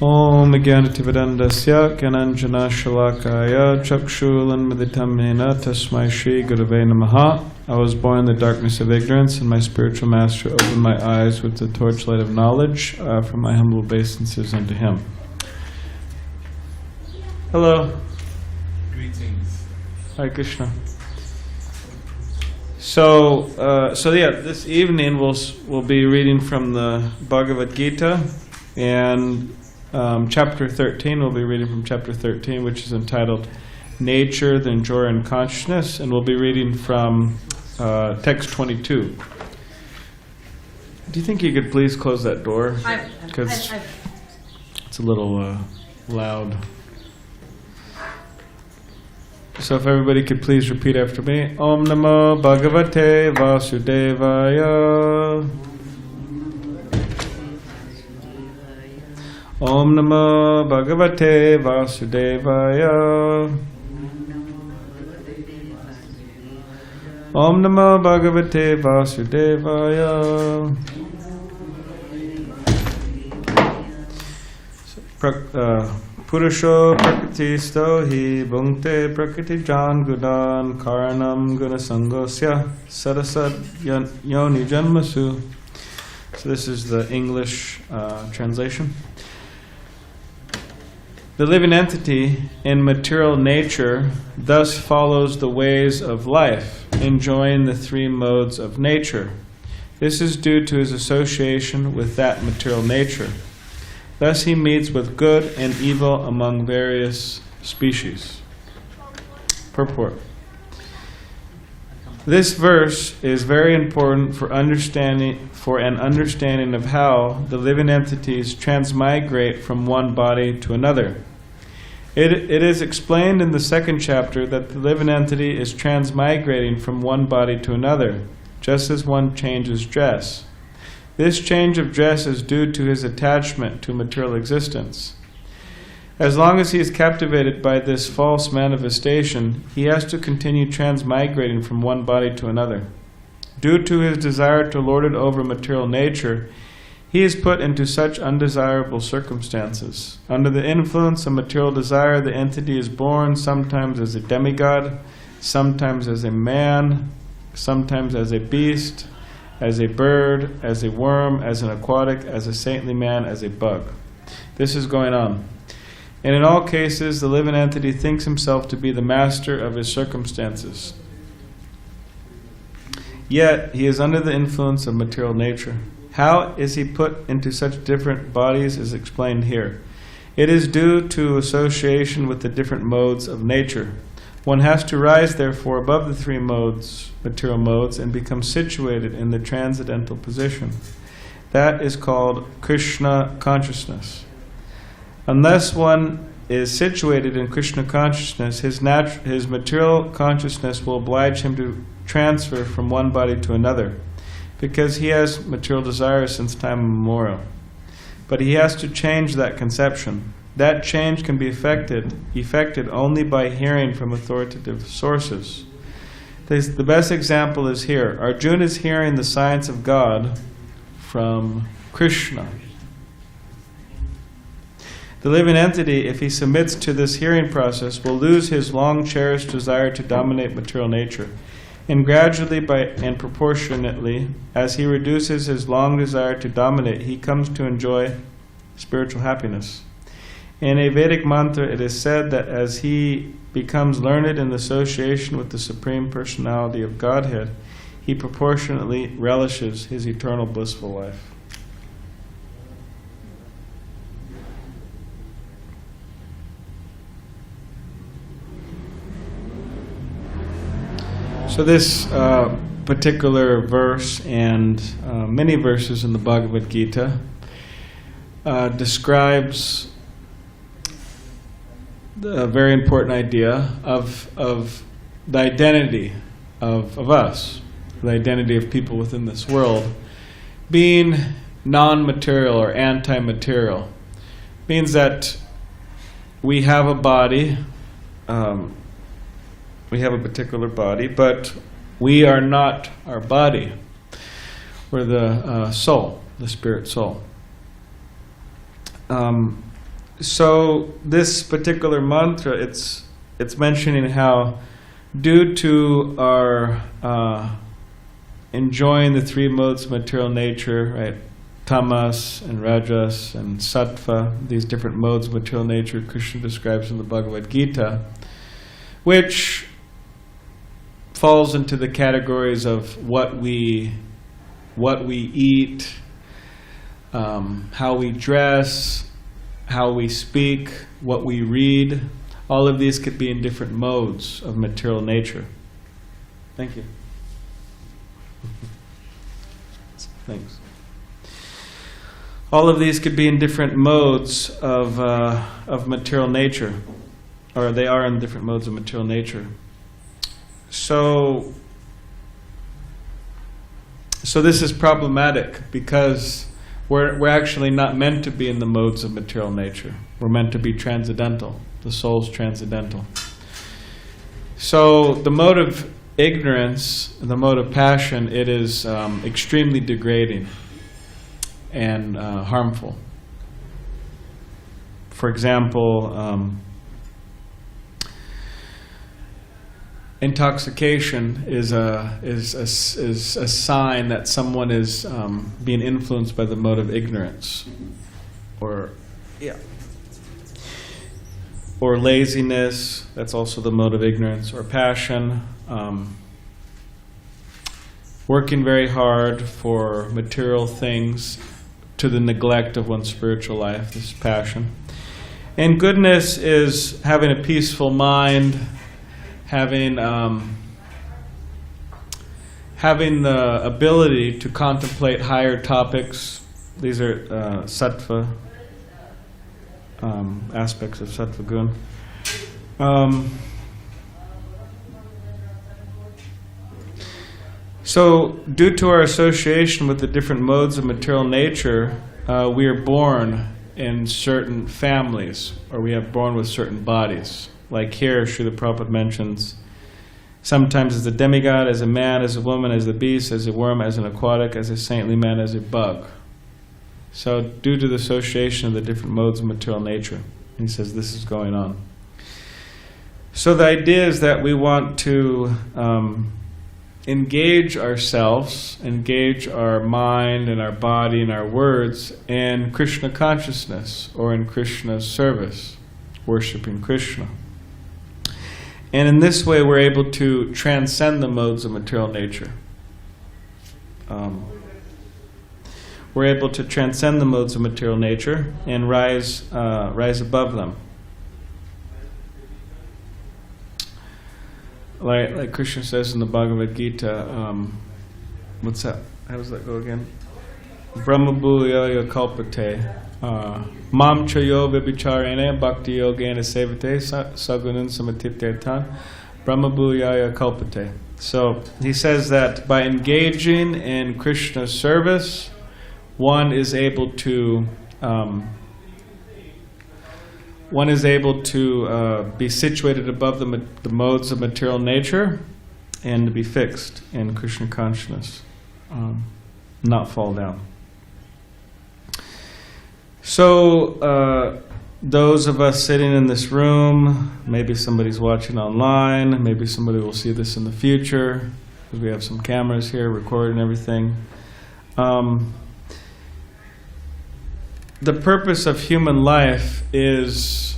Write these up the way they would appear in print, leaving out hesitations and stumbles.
Om Jnanativadandasya Gyananjana Shalakaya Chakshulanmaditam Nena Tasmai Shri Gurave Namaha. I was born in the darkness of ignorance, and my spiritual master opened my eyes with the torchlight of knowledge. From my humble obeisances unto him. Hello. Greetings. Hare Krishna. So this evening we'll be reading from the Bhagavad Gita, and chapter 13. We'll be reading from chapter 13, which is entitled Nature, the Enjoyer, and Consciousness, and we'll be reading from text 22. Do you think you could please close that door? Because it's a little loud. So if everybody could please repeat after me. Om Namo Bhagavate Vasudevaya. Om Namo Bhagavate Vasudevaya. Om Namo Bhagavate Vasudevaya. Purusho Prakritisto hi bhungte Prakriti Jan Gudan Karanam Gunasangosya Sadasad Yoni Janmasu. So this is the English translation. The living entity in material nature thus follows the ways of life, enjoying the three modes of nature. This is due to his association with that material nature. Thus he meets with good and evil among various species. Purport. This verse is very important for an understanding of how the living entities transmigrate from one body to another. It is explained in the second chapter that the living entity is transmigrating from one body to another, just as one changes dress. This change of dress is due to his attachment to material existence. As long as he is captivated by this false manifestation, he has to continue transmigrating from one body to another. Due to his desire to lord it over material nature, he is put into such undesirable circumstances. Under the influence of material desire, the entity is born sometimes as a demigod, sometimes as a man, sometimes as a beast, as a bird, as a worm, as an aquatic, as a saintly man, as a bug. This is going on. And in all cases, the living entity thinks himself to be the master of his circumstances. Yet, he is under the influence of material nature. How is he put into such different bodies is explained here. It is due to association with the different modes of nature. One has to rise, therefore, above the three modes, material modes, and become situated in the transcendental position. That is called Krishna consciousness. Unless one is situated in Krishna consciousness, his material consciousness will oblige him to transfer from one body to another, because he has material desires since time immemorial. But he has to change that conception. That change can be effected only by hearing from authoritative sources. The best example is here. Arjuna is hearing the science of God from Krishna. The living entity, if he submits to this hearing process, will lose his long-cherished desire to dominate material nature. And gradually and proportionately, as he reduces his long desire to dominate, he comes to enjoy spiritual happiness. In a Vedic mantra, it is said that as he becomes learned in association with the Supreme Personality of Godhead, he proportionately relishes his eternal blissful life. So this particular verse and many verses in the Bhagavad Gita describes a very important idea of the identity of us, the identity of people within this world, being non-material or anti-material. Means that we have a body, we have a particular body, but we are not our body. We're the soul, the spirit soul. So this particular mantra, it's mentioning how, due to our enjoying the three modes of material nature, right? Tamas and Rajas and Sattva, these different modes of material nature Krishna describes in the Bhagavad Gita, which falls into the categories of what we eat, how we dress, how we speak, what we read. All of these could be in different modes of material nature. Thank you. Thanks. All of these could be in different modes of material nature, or they are in different modes of material nature. So this is problematic because we're actually not meant to be in the modes of material nature. We're meant to be transcendental. The soul's transcendental. So the mode of ignorance, the mode of passion, it is extremely degrading and harmful. For example, intoxication is a sign that someone is being influenced by the mode of ignorance, or laziness. That's also the mode of ignorance. Or passion, working very hard for material things to the neglect of one's spiritual life. This is passion. And goodness is having a peaceful mind, having the ability to contemplate higher topics. These are sattva aspects of sattva gun. So, due to our association with the different modes of material nature, we are born in certain families, or we are born with certain bodies. Like here, Srila Prabhupada mentions, sometimes as a demigod, as a man, as a woman, as a beast, as a worm, as an aquatic, as a saintly man, as a bug. So due to the association of the different modes of material nature, he says this is going on. So the idea is that we want to engage ourselves, engage our mind and our body and our words in Krishna consciousness, or in Krishna's service, worshiping Krishna. And in this way, we're able to transcend the modes of material nature. We're able to transcend the modes of material nature and rise above them. Like Krishna says in the Bhagavad Gita, what's that? How does that go again? Brahma bhuyaya kalpate. Mam chayo vibhicharene bhakti yogena sevate sagunan samatittertan Brahma bhuyaya kalpate. So he says that by engaging in Krishna's service, one is able to be situated above the modes of material nature and to be fixed in Krishna consciousness, not fall down. So those of us sitting in this room, maybe somebody's watching online, maybe somebody will see this in the future, because we have some cameras here recording everything. The purpose of human life is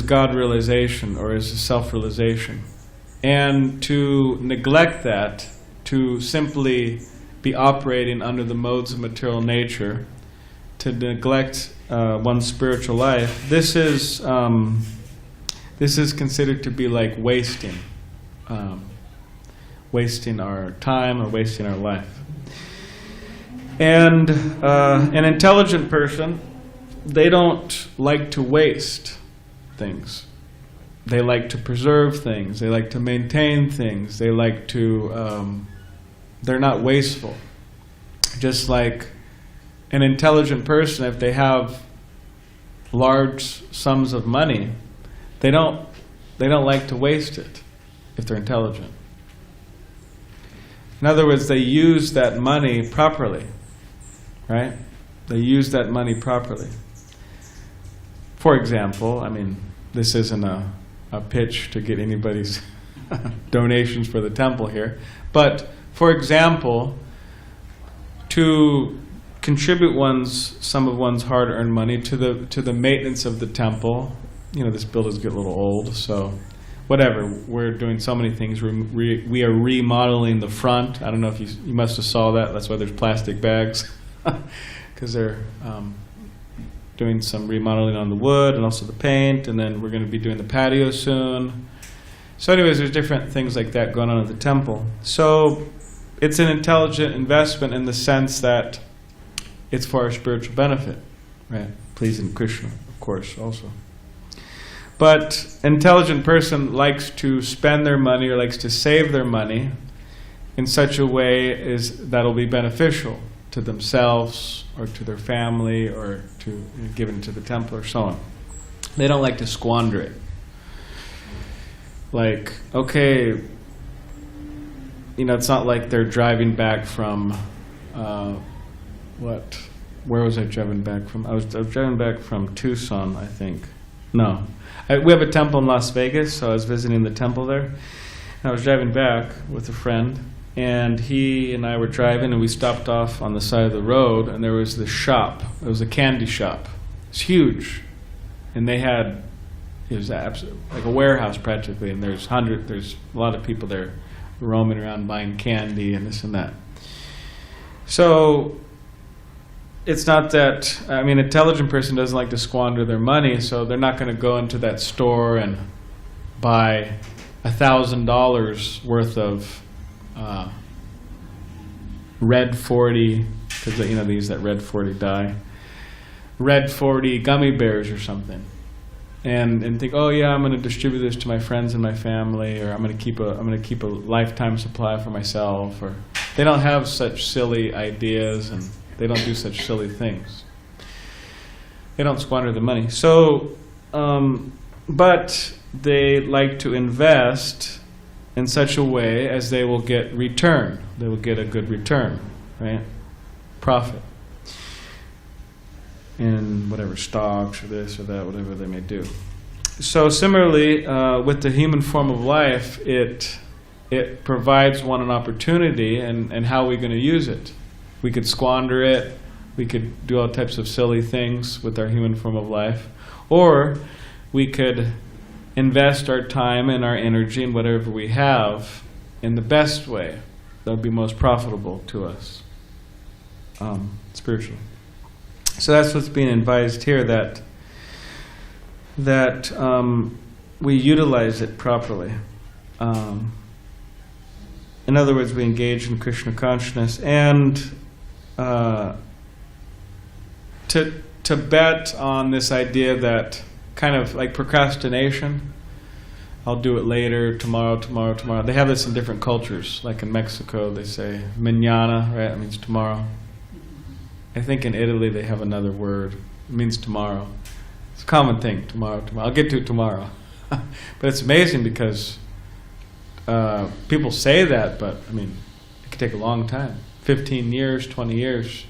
God realization, or is self-realization. And to neglect that, to simply be operating under the modes of material nature, to neglect one's spiritual life, this is considered to be like wasting our time or wasting our life. And an intelligent person, they don't like to waste things. They like to preserve things. They like to maintain things. They like to, they're not wasteful. Just like an intelligent person, if they have large sums of money, they don't like to waste it if they're intelligent. In other words, they use that money properly, right? They use that money properly. for example, I mean, this isn't a pitch to get anybody's donations for the temple here, but for example, to contribute some of one's hard-earned money to the maintenance of the temple. You know, this building's getting a little old, so whatever. We're doing so many things. We are remodeling the front. I don't know if you must have saw that. That's why there's plastic bags, because they're doing some remodeling on the wood and also the paint, and then we're going to be doing the patio soon. So anyways, there's different things like that going on at the temple. So it's an intelligent investment in the sense that it's for our spiritual benefit, right? Pleasing Krishna, of course, also. But an intelligent person likes to spend their money or likes to save their money in such a way that'll be beneficial to themselves or to their family or to given to the temple or so on. They don't like to squander it. Like, okay, you know, it's not like they're driving back from, where was I driving back from? I was driving back from Tucson, I think. No. We have a temple in Las Vegas, so I was visiting the temple there. And I was driving back with a friend, and he and I were driving, and we stopped off on the side of the road, and there was this shop. It was a candy shop. It's huge. And it was like a warehouse practically, and there's a lot of people there roaming around buying candy and this and that. So it's not that, I mean, an intelligent person doesn't like to squander their money, so they're not going to go into that store and buy $1,000 worth of Red 40, because they use that Red 40 dye, Red 40 gummy bears or something, and think, oh yeah, I'm going to distribute this to my friends and my family, or I'm going to keep a lifetime supply for myself. Or they don't have such silly ideas, and they don't do such silly things. They don't squander the money. So, but they like to invest in such a way as they will get return. They will get a good return, right? Profit. In whatever stocks or this or that, whatever they may do. So similarly, with the human form of life, it provides one an opportunity, and how are we going to use it? We could squander it, we could do all types of silly things with our human form of life, or we could invest our time and our energy and whatever we have in the best way that would be most profitable to us spiritually. So that's what's being advised here, that we utilize it properly. In other words, we engage in Krishna consciousness, and to bet on this idea that kind of like procrastination, I'll do it later, tomorrow. They have this in different cultures. Like in Mexico, they say mañana, right? It means tomorrow. I think in Italy they have another word. It means tomorrow. It's a common thing, tomorrow. I'll get to it tomorrow. But it's amazing because people say that, but I mean, it could take a long time. 15 years, 20 years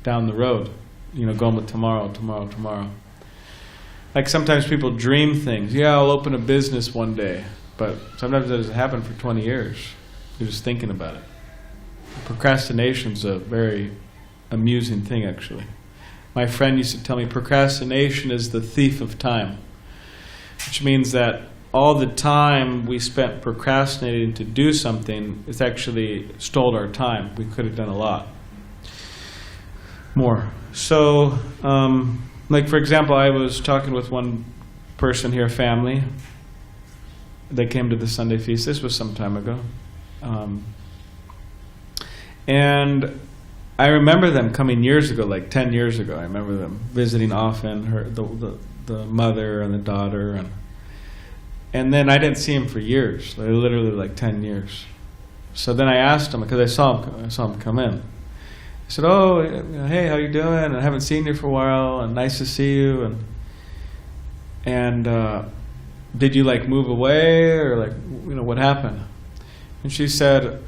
down the road, going with tomorrow. Like sometimes people dream things. Yeah, I'll open a business one day. But sometimes it doesn't happen for 20 years. You're just thinking about it. Procrastination's a very amusing thing, actually. My friend used to tell me procrastination is the thief of time, which means that all the time we spent procrastinating to do something, it's actually stole our time. We could have done a lot more. So, like for example, I was talking with one person here, a family. They came to the Sunday feast. This was some time ago. And I remember them coming years ago, like 10 years ago. I remember them visiting often, the mother and the daughter. And then I didn't see him for years, literally like 10 years. So then I asked him, because I saw him come in. I said, oh, hey, how you doing? I haven't seen you for a while, and nice to see you. And did you like move away, or like, what happened? And she said,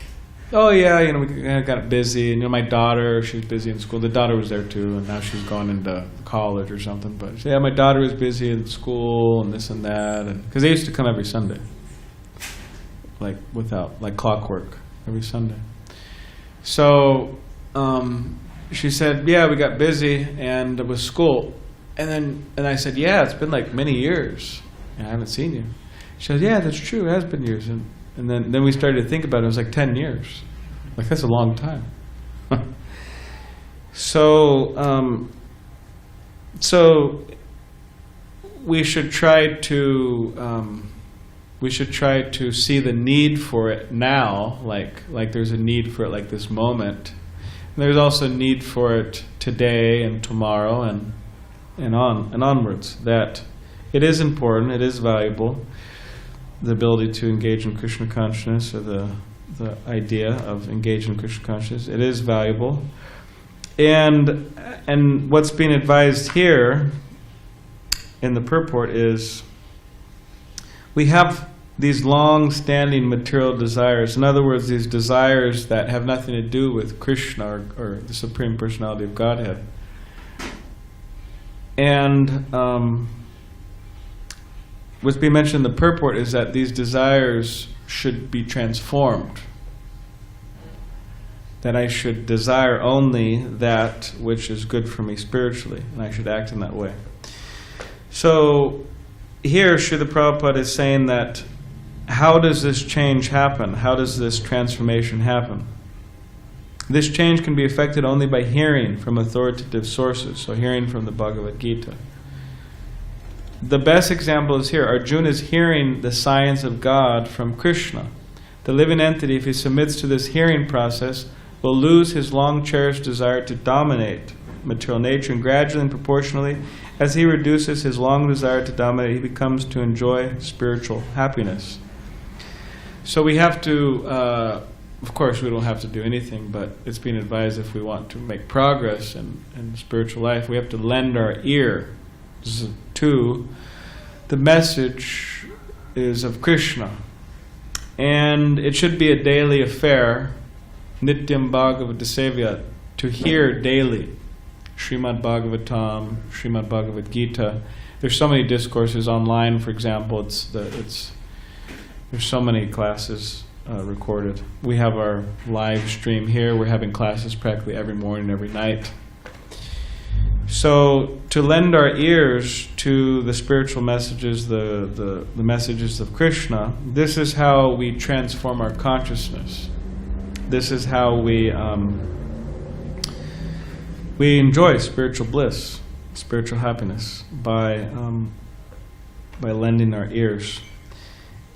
oh yeah, we got busy, and my daughter, she was busy in school. The daughter was there too, and now she's gone into college or something. But yeah, my daughter was busy in school and this and that, and because they used to come every Sunday, like clockwork, every Sunday. So she said, yeah, we got busy and with school, and I said, yeah, it's been like many years, and I haven't seen you. She said, yeah, that's true, it has been years, and then we started to think about it. It was like 10 years. Like, that's a long time. So we should try to see the need for it now, like there's a need for it like this moment. And there's also a need for it today and tomorrow and onwards. That it is important, it is valuable. The ability to engage in Krishna consciousness, or the idea of engaging in Krishna consciousness, it is valuable. And what's being advised here in the purport is we have these long-standing material desires. In other words, these desires that have nothing to do with Krishna or the Supreme Personality of Godhead. And what's being mentioned in the purport is that these desires should be transformed. That I should desire only that which is good for me spiritually, and I should act in that way. So here Srila Prabhupada is saying that how does this change happen? How does this transformation happen? This change can be effected only by hearing from authoritative sources, so hearing from the Bhagavad Gita. The best example is here. Arjuna is hearing the science of God from Krishna. The living entity, if he submits to this hearing process, will lose his long-cherished desire to dominate material nature, and gradually and proportionally, as he reduces his long desire to dominate, he becomes to enjoy spiritual happiness. So we have to, of course we don't have to do anything, but it's being advised if we want to make progress in spiritual life, we have to lend our ear to the message is of Krishna. And it should be a daily affair, Nityam Bhagavad Sevya, to hear daily Srimad Bhagavatam, Srimad Bhagavad Gita. There's so many discourses online, for example. There's so many classes recorded. We have our live stream here. We're having classes practically every morning, every night. So to lend our ears to the spiritual messages, the messages of Krishna, this is how we transform our consciousness. This is how we enjoy spiritual bliss, spiritual happiness, by lending our ears.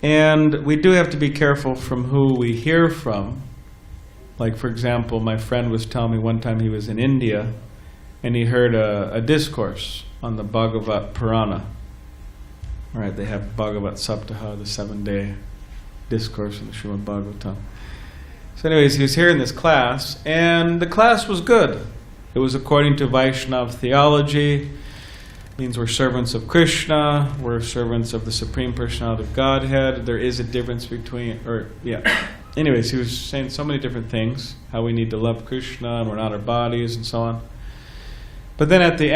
And we do have to be careful from who we hear from. Like, for example, my friend was telling me one time he was in India, and he heard a discourse on the Bhagavat Purana. Right, they have Bhagavat Saptaha, the 7-day discourse in the Srimad Bhagavatam. So anyways, he was hearing this class, and the class was good. It was according to Vaishnava theology. It means we're servants of Krishna, we're servants of the Supreme Personality of Godhead. There is a difference between, anyways, he was saying so many different things, how we need to love Krishna, and we're not our bodies, and so on. But then at the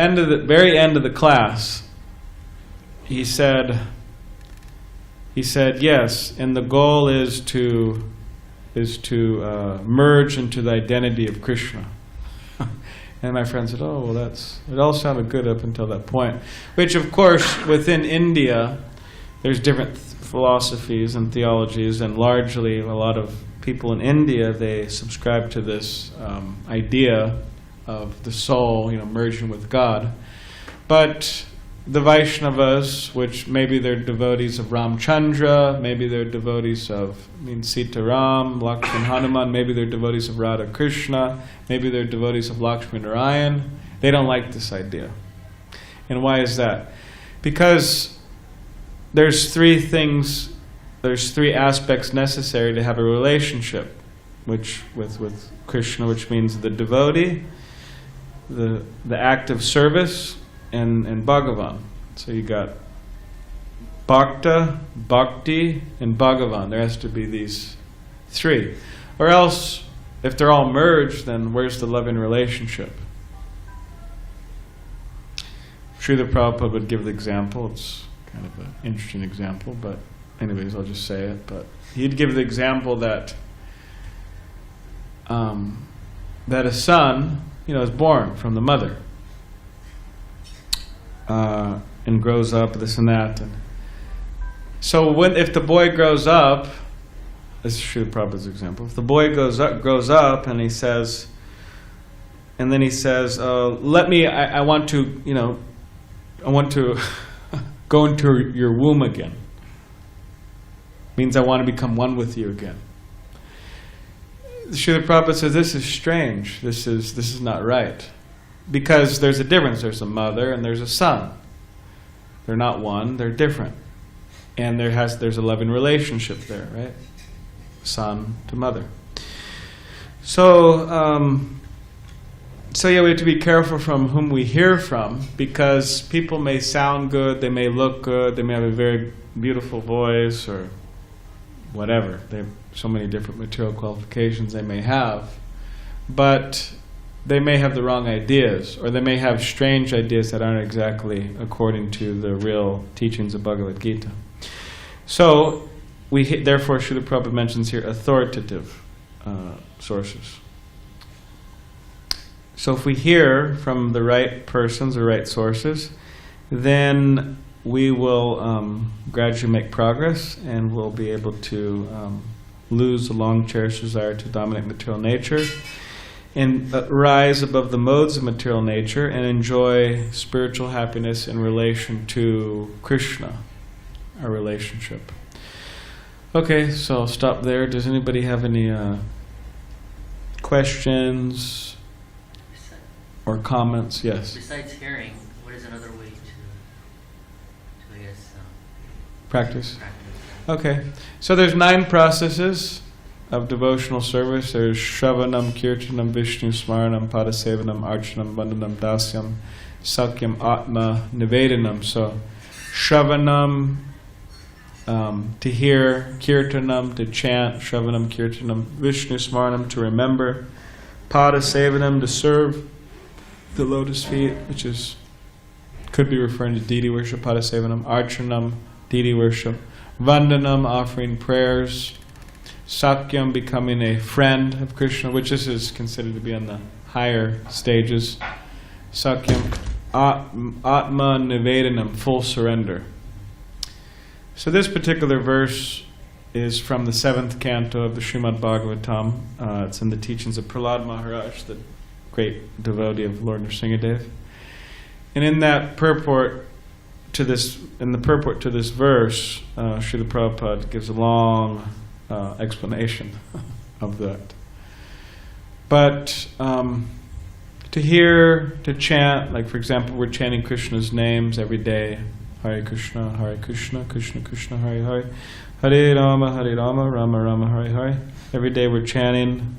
very end of the class, he said, yes, and the goal is to merge into the identity of Krishna. And my friend said, oh, well, it all sounded good up until that point. Which, of course, within India, there's different philosophies and theologies, and largely a lot of people in India, they subscribe to this idea of the soul, merging with God. But the Vaishnavas, which maybe they're devotees of Ramchandra, maybe they're devotees of Sitaram, Lakshman Hanuman, maybe they're devotees of Radha Krishna, maybe they're devotees of Lakshmi Narayan. They don't like this idea. And why is that? Because there's three aspects necessary to have a relationship with Krishna, which means the devotee, the act of service, and Bhagavan. So you got Bhakta, Bhakti, and Bhagavan. There has to be these three. Or else, if they're all merged, then where's the loving relationship? Srila Prabhupada would give the example. It's kind of an interesting example, but anyways, I'll just say it. But he'd give the example that that a son, is born from the mother and grows up, this and that. And so if the boy grows up, this is Srila Prabhupada's example. If the boy grows up, and he says, I want to go into your womb again. Means I want to become one with you again. Srila Prabhupada says this is strange. This is not right, because there's a difference. There's a mother and there's a son. They're not one. They're different, and there's a loving relationship there, right? Son to mother. So yeah, we have to be careful from whom we hear from, because people may sound good, they may look good, they may have a very beautiful voice or whatever. They have so many different material qualifications they may have, but they may have the wrong ideas, or they may have strange ideas that aren't exactly according to the real teachings of Bhagavad Gita. So therefore, Srila Prabhupada mentions here authoritative sources. So if we hear from the right persons, the right sources, then we will gradually make progress, and we'll be able to lose the long-cherished desire to dominate material nature, and rise above the modes of material nature and enjoy spiritual happiness in relation to Krishna, our relationship. Okay, so I'll stop there. Does anybody have any questions or comments? Yes. Besides hearing, what is another way to I guess, practice? Okay, so there's 9 processes of devotional service. There's Shravanam, Kirtanam, Vishnu Smaranam, Padasevanam, Archanam, Vandanam, Dasyam, Sakyam, Atma, Nivedanam. So Shravanam, to hear, Kirtanam, to chant, Shravanam, Kirtanam, Vishnu Smaranam, to remember, Padasevanam, to serve the lotus feet, which could be referring to deity worship, Padasevanam, Archanam, deity worship, Vandanam, offering prayers, Sakyam, becoming a friend of Krishna, which this is considered to be on the higher stages, Sakyam, Atma Nivedanam, full surrender. So this particular verse is from the 7th canto of the Srimad Bhagavatam. It's in the teachings of Prahlad Maharaj, the great devotee of Lord Nrsingadev. And in that purport to this, verse, Srila Prabhupada gives a long explanation of that. But to hear, to chant, like for example, we're chanting Krishna's names every day. Hare Krishna, Krishna Krishna, Hare Hare. Hare Rama, Rama Rama, Hare Hare. Every day we're chanting,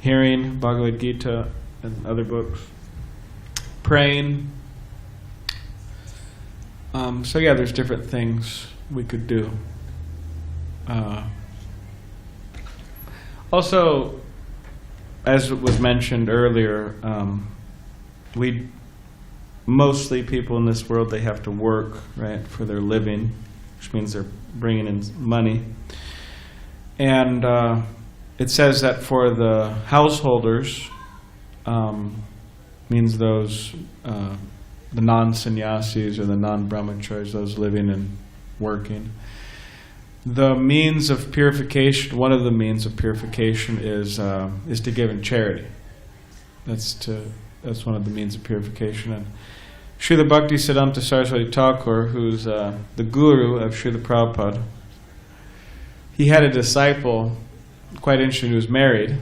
hearing Bhagavad Gita and other books, praying. So yeah, there's different things we could do. Also, as was mentioned earlier, mostly people in this world, they have to work, right, for their living, which means they're bringing in money. And it says that for the householders, means those, the non-sannyasis or the non-brahmacharis, those living and working. The means of purification, one of the means of purification is to give in charity. That's one of the means of purification. And Srila Bhaktisiddhanta Saraswati Thakur, who's the guru of Srila Prabhupada, he had a disciple, quite interesting, who was married,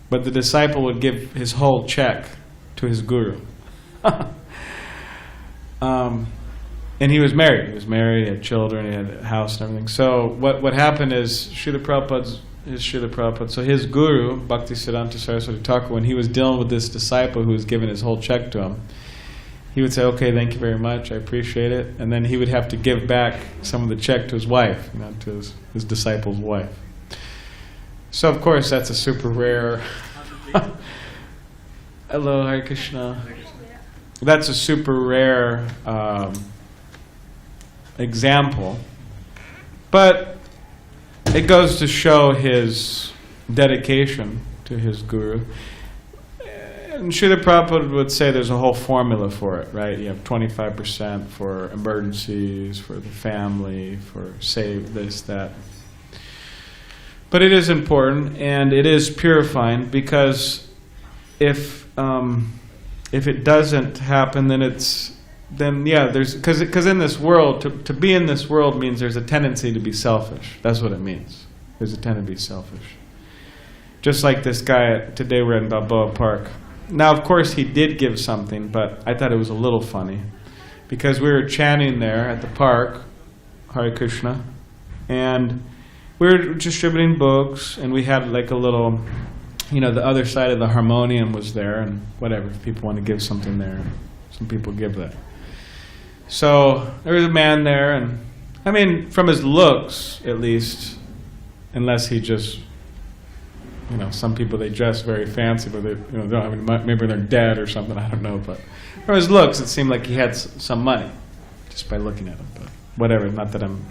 but the disciple would give his whole check to his guru. And he was married. He was married, he had children, he had a house and everything. So what happened is Srila Prabhupada, so his guru, Bhaktisiddhanta Saraswati Thakur, when he was dealing with this disciple who was giving his whole check to him, he would say, okay, thank you very much, I appreciate it. And then he would have to give back some of the check to his wife, to his disciple's wife. So of course that's a super rare. Hello, Hare Krishna. That's a super rare example, but it goes to show his dedication to his guru. And Srila Prabhupada would say there's a whole formula for it, right? You have 25% for emergencies, for the family, for save this, that. But it is important and it is purifying, because if it doesn't happen, then there's because in this world, to be in this world means there's a tendency to be selfish. That's what it means. There's a tendency to be selfish. Just like this guy today, we're in Balboa Park. Now, of course, he did give something, but I thought it was a little funny, because we were chanting there at the park, Hare Krishna, and we were distributing books, and we had like a little, the other side of the harmonium was there, and whatever, if people want to give something there, some people give that. So there was a man there, and I mean, from his looks, at least, unless he just, some people, they dress very fancy, but they don't have any money. Maybe they're dead or something, I don't know. But from his looks, it seemed like he had some money, just by looking at him. But whatever, not that I'm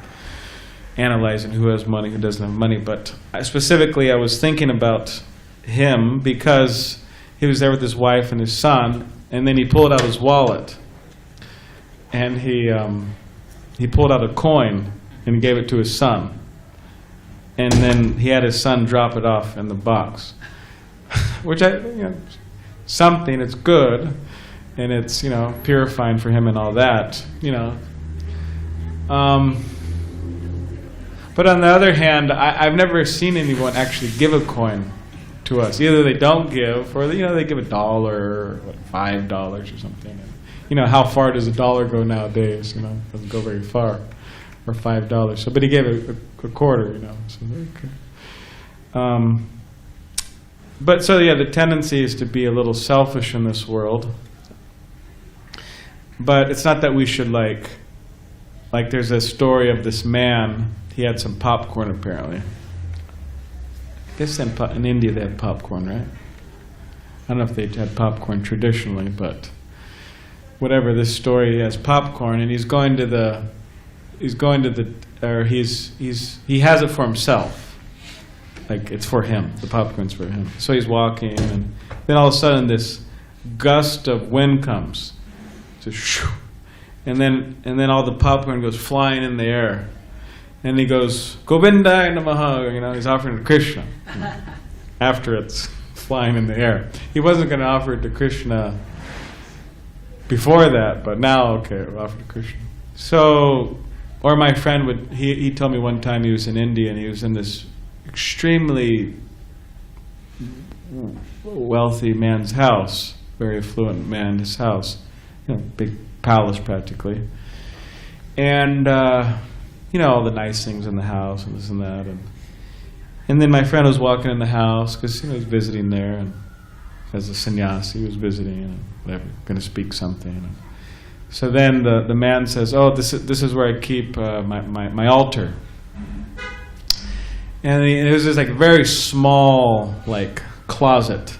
analyzing who has money, who doesn't have money. But specifically, I was thinking about him because he was there with his wife and his son, and then he pulled out his wallet, and he pulled out a coin and gave it to his son. And then he had his son drop it off in the box, which something, it's good, and it's, purifying for him and all that, But on the other hand, I've never seen anyone actually give a coin to us. Either they don't give, or they give $1 or $5 or something. And, how far does $1 go nowadays? It doesn't go very far. Or $5. So, but he gave a quarter, So, okay. But so the tendency is to be a little selfish in this world. But it's not that we should like there's a story of this man. He had some popcorn apparently. I guess in India they have popcorn, right? I don't know if they had popcorn traditionally, but whatever. This story, he has popcorn, and he has it for himself. Like, it's for him. The popcorn's for him. So he's walking, and then all of a sudden this gust of wind comes. Just shoo, and then all the popcorn goes flying in the air. And he goes, Govindaya Namaha, he's offering to Krishna. After it's flying in the air. He wasn't going to offer it to Krishna before that, but now, okay, we'll offer it to Krishna. So, or my friend he told me one time he was in India, and he was in this extremely wealthy man's house, very affluent man's house, big palace practically. And, all the nice things in the house and this and that. And then my friend was walking in the house because he was visiting there, and as a sannyasi, he was visiting, whatever, going to speak something. So then the man says, "Oh, this is where I keep my altar." And it was this very small closet,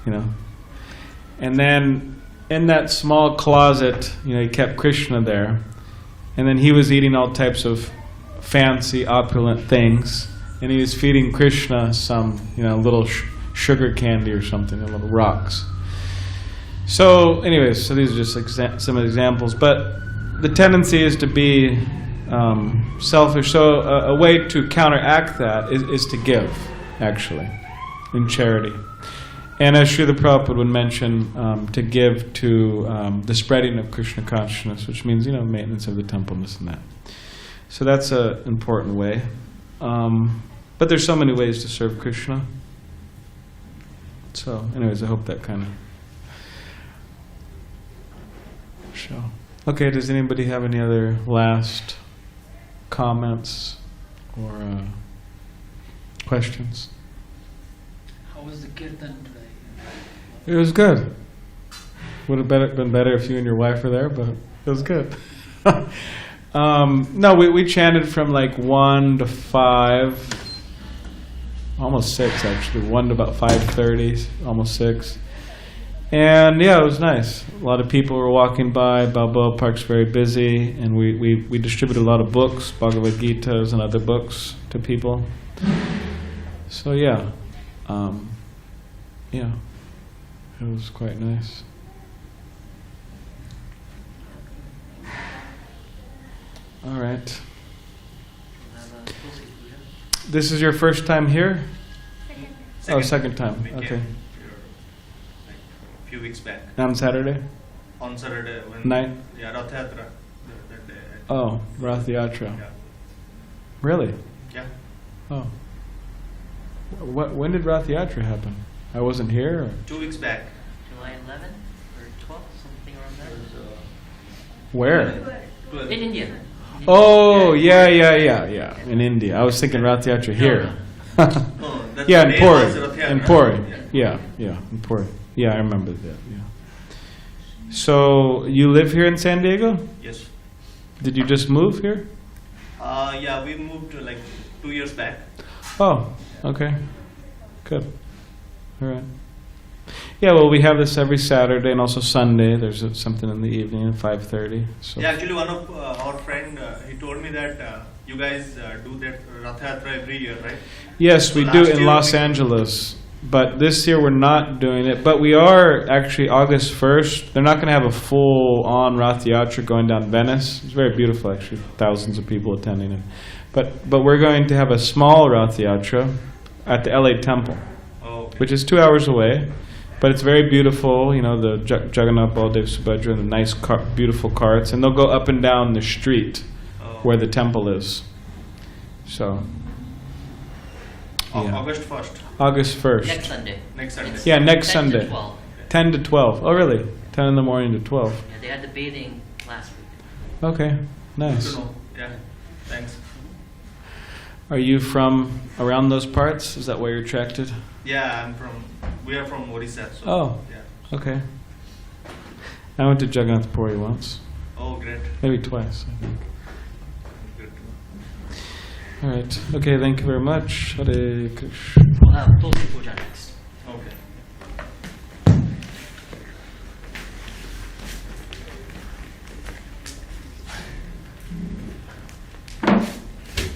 And then in that small closet, he kept Krishna there, and then he was eating all types of fancy, opulent things, and he was feeding Krishna some little sugar candy or something, little rocks. So, anyways, so these are just some examples. But the tendency is to be selfish. So a way to counteract that is to give, actually, in charity. And as Srila Prabhupada would mention, to give to the spreading of Krishna consciousness, which means, maintenance of the temple, this and that. So that's an important way. But there's so many ways to serve Krishna. So, anyways, I hope that kind of show. Okay, does anybody have any other last comments or questions? How was the kirtan today? It was good. Would have been better if you and your wife were there, but it was good. No, we chanted from 1 to 5, almost 6 actually. One to about 5:30, almost 6. And yeah, it was nice. A lot of people were walking by. Balboa Park's very busy, and we distributed a lot of books, Bhagavad Gitas and other books to people. So yeah, yeah, it was quite nice. All right. We'll have a Tulsi Puja. This is your first time here? Second. Oh, second time. We Okay. came here, like a few weeks back On Saturday on Saturday when night? yeah, Rath Yatra that day. Oh, Rath Yatra. Yeah. Really? Yeah. Oh. When did Rath Yatra happen? I wasn't here? Or? 2 weeks back. July 11th or 12th, something around there. Where? In India. Oh, yeah. In India. I was thinking Rath Yatra here. No, that's Yeah, the in day was Puri. Rath Yatra. In Puri. Yeah. Yeah, in Puri. Yeah, I remember that. Yeah. So you live here in San Diego? Yes. Did you just move here? Yeah, we moved like 2 years back. Oh, okay. Good. All right. Yeah, well, we have this every Saturday and also Sunday. There's something in the evening at 5:30. So. Yeah, actually one of our friend, he told me that you guys do that Rath Yatra every year, right? Yes, we So do last in year Los we- Angeles, but this year we're not doing it. But we are actually August 1st. They're not going to have a full-on Rath Yatra going down Venice. It's very beautiful, actually. Thousands of people attending it. But we're going to have a small Rath Yatra at the LA Temple, Oh, okay. which is 2 hours away. But it's very beautiful, you know, the Jagannath, Baldev, Subhadra, and the nice, beautiful carts. And they'll go up and down the street Oh. where the temple is. So, yeah. August 1st, August 1st. Next Sunday. next Sunday. It's Yeah, next 10 to Sunday. 12. 10 to 12. Oh, really? 10 in the morning to 12. Yeah, they had the bathing last week. Okay, Good nice. to know. Yeah, thanks. Are you from around those parts? Is that why you're attracted? Yeah, we are from Odisha. So, Oh. yeah. Okay. I went to Jagannath Puri once. Oh, great. Maybe twice, I think. Good to know. All right. Okay, thank you very much. Hare Krishna. We'll have Tulsi Puja next.